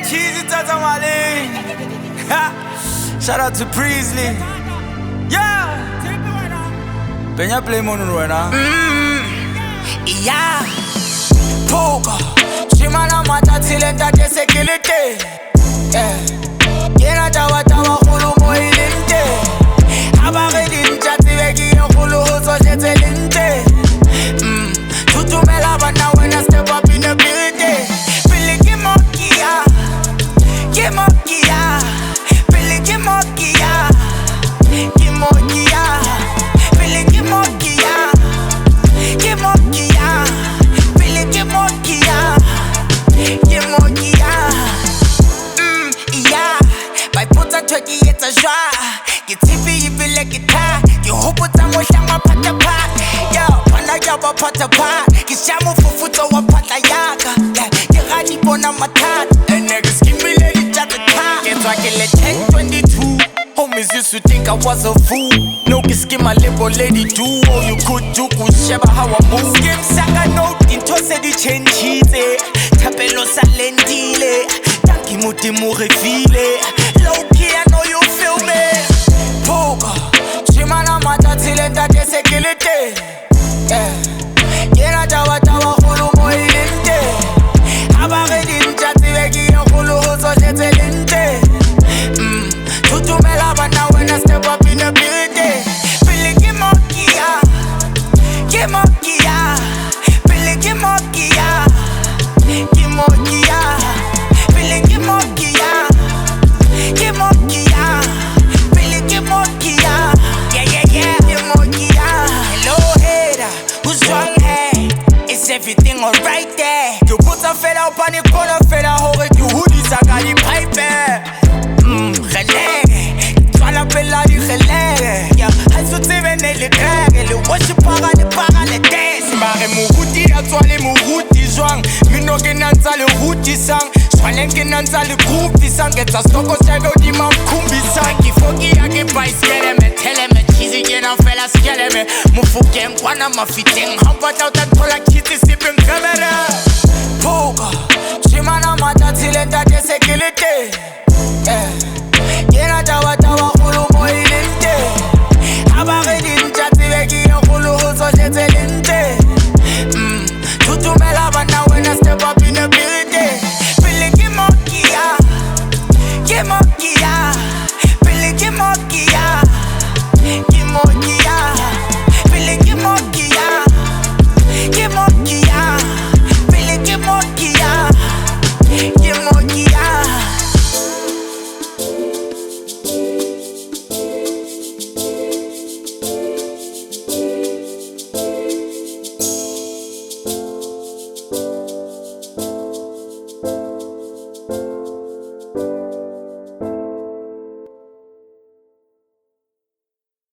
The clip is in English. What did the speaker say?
cheesy tata mali. Shout out to Priestley. Yeah. Penya play mono wena. Yeah. Poga. Chimana mata tilenda de security. Yeah. Yena tawa hulu moilinte. Abare dinja tiveki hulu hoso jetelinte. Tutumela bana when I step up in the building. Billy Kimokia. Kimokia. Billy Kimokia. Kimokia. Billy Kimokia. Kimokia. Billy Kimokia. Kimokia. Yeah. By putting turkey it's a joie. Get TV you feel like it high. You hope it's a motion my pata pat. Yo, pana yawa pata pat. Kishamu fufuto wa pata yaga. You rani bona matat. And niggas give me lady chat the time. It's like a 10-22. Homies used to think I was a fool. No kiski my little lady do. All you could do was sheba how I move. Skim sanga no into se di chenchite. Tapelo salendile. Tanki muti murefile. Low key I know you feel me. Poga. Chimana mata tilenda de security. Yeah. Yena tawa hulu moilinte. Abare dinja tiveki hulu hoso jetelinte. Tutumela bana when I step up in the building. Billy Kimokia. Kimokia. Billy Kimokia. Kimokia. Billy Kimokia. Kimokia. Billy Kimokia. Yeah. Kimokia. Hello hater, who's wrong hey? Is everything alright there? You put a fella up on the corner, fella hold it. You hoodies, I got the pipe there. Relais, toi la bella du relais. Yeah, I should say when they le greg. Le wash para le dance. Mare muruti, a toi les muruti joang. Mino genanza le ruti sang. Swalen genanza le groupe sang. Get a stoko stego di ma kumbi sang. Ki fogi a ke pai skele me. Tele me cheesy gena fella skele me. Mufuke nkwana mafiteng. Hampat out that pola kitty sipping camera. Poga, chimana mata tilenda de security. Yeah.